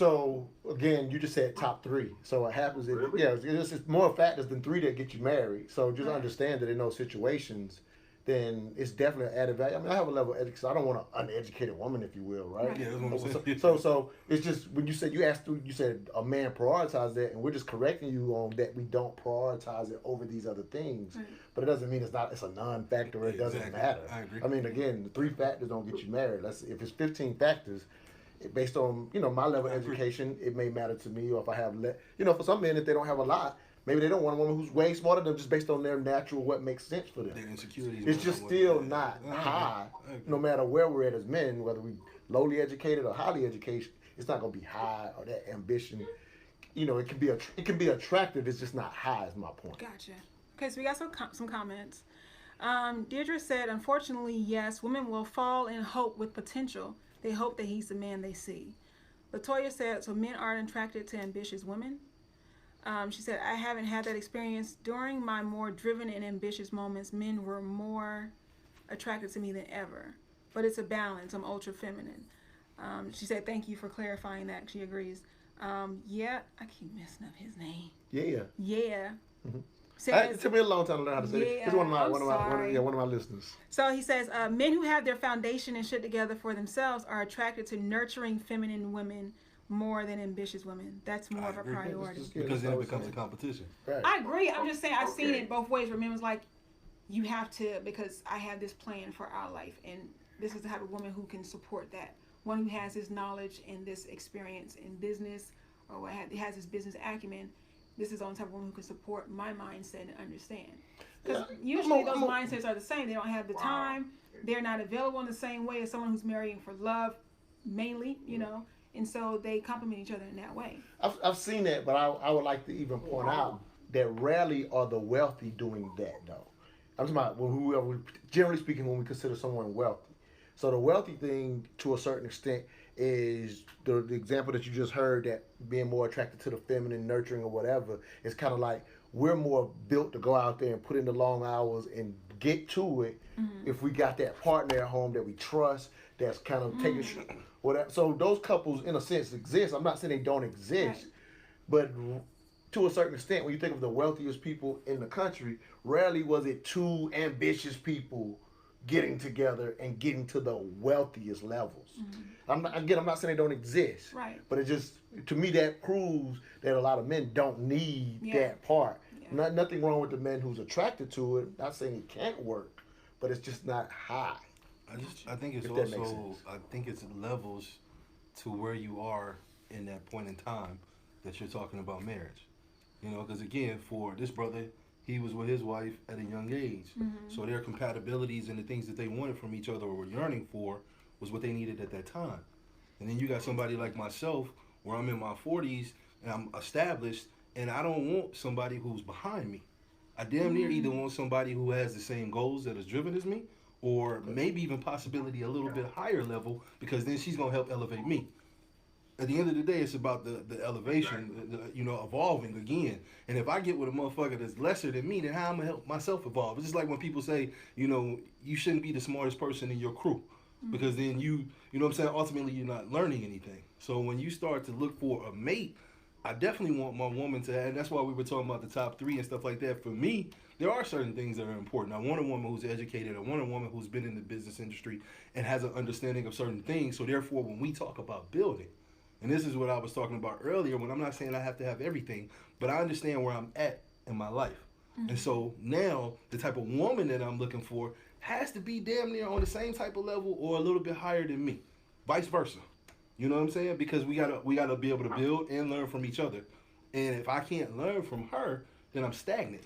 So again, you just said top three. So what happens is, yeah, it's more factors than three that get you married. So just Right. understand that in those situations, then it's definitely an added value. I mean, I have a level of education. I don't want an uneducated woman, if you will, right? Right. Yeah, that's what I'm So, saying. so, so it's just when you said you asked, you said a man prioritize that, and we're just correcting you on that. We don't prioritize it over these other things, Right. but it doesn't mean it's not. It's a non-factor. It doesn't Exactly. matter. I agree. I mean, again, the three factors don't get you married. Let's if it's 15 factors, based on my level of I agree. education, it may matter to me. Or if I have, for some men, if they don't have a lot, maybe they don't want a woman who's way smarter than them, just based on their natural what makes sense for them. Their insecurities. It's just still not I agree. high, I agree. no matter where we're at as men, whether we lowly educated or highly educated. It's not gonna be high or that ambition. It can be attractive. It's just not high. Is my point. Gotcha. Okay, so we got some comments. Deirdre said, unfortunately, yes, women will fall in hope with potential. They hope that he's the man they see. Latoya said, so men aren't attracted to ambitious women. She said, I haven't had that experience. During my more driven and ambitious moments, men were more attracted to me than ever. But it's a balance. I'm ultra feminine. She said, thank you for clarifying that. She agrees. Yeah, I keep messing up his name. Yeah. Yeah. Mm-hmm. Says, It took me a long time to learn how to say it. yeah, It's one of my I'm one of my sorry. one of my listeners. So he says, men who have their foundation and shit together for themselves are attracted to nurturing feminine women more than ambitious women. That's more I of a agree. priority. Because then it becomes a competition. Right. I agree. I'm just saying I've seen it both ways where men was like, you have to, because I have this plan for our life, and this is the type of woman who can support that. One who has this knowledge and this experience in business, or what has this business acumen. This is the only type of woman who can support my mindset and understand. Because usually those mindsets are the same. They don't have the time. They're not available in the same way as someone who's marrying for love, mainly, and so they complement each other in that way. I've seen that, but I would like to even point out that rarely are the wealthy doing that though. I'm talking about whoever, generally speaking, when we consider someone wealthy. So the wealthy thing, to a certain extent, is the example that you just heard, that being more attracted to the feminine, nurturing or whatever. It's kind of like we're more built to go out there and put in the long hours and get to it. Mm-hmm. If we got that partner at home that we trust, that's kind of taking whatever. So those couples, in a sense, exist. I'm not saying they don't exist, Right. but to a certain extent, when you think of the wealthiest people in the country, rarely was it two ambitious people getting together and getting to the wealthiest levels. I'm not saying they don't exist, Right. but it just, to me, that proves that a lot of men don't need Yeah. that part. Yeah. Nothing wrong with the men who's attracted to it. Not saying it can't work, but it's just not high. I think it's If that makes also, sense. I think it's levels to where you are in that point in time that you're talking about marriage. Because again, for this brother, he was with his wife at a young age. So their compatibilities and the things that they wanted from each other or were yearning for was what they needed at that time. And then you got somebody like myself, where I'm in my 40s and I'm established, and I don't want somebody who's behind me. I damn near either want somebody who has the same goals that is driven as me, or maybe even possibility a little bit higher level, because then she's gonna help elevate me. At the end of the day, it's about the elevation, evolving again. And if I get with a motherfucker that's lesser than me, then how am I gonna help myself evolve? It's just like when people say, you shouldn't be the smartest person in your crew, because then you know what I'm saying. Ultimately, you're not learning anything. So when you start to look for a mate, I definitely want my woman to, and that's why we were talking about the top three and stuff like that. For me, there are certain things that are important. I want a woman who's educated. I want a woman who's been in the business industry and has an understanding of certain things. So therefore, when we talk about building, and this is what I was talking about earlier, when I'm not saying I have to have everything, but I understand where I'm at in my life. And so now the type of woman that I'm looking for has to be damn near on the same type of level or a little bit higher than me. Vice versa. You know what I'm saying? Because we gotta be able to build and learn from each other. And if I can't learn from her, then I'm stagnant.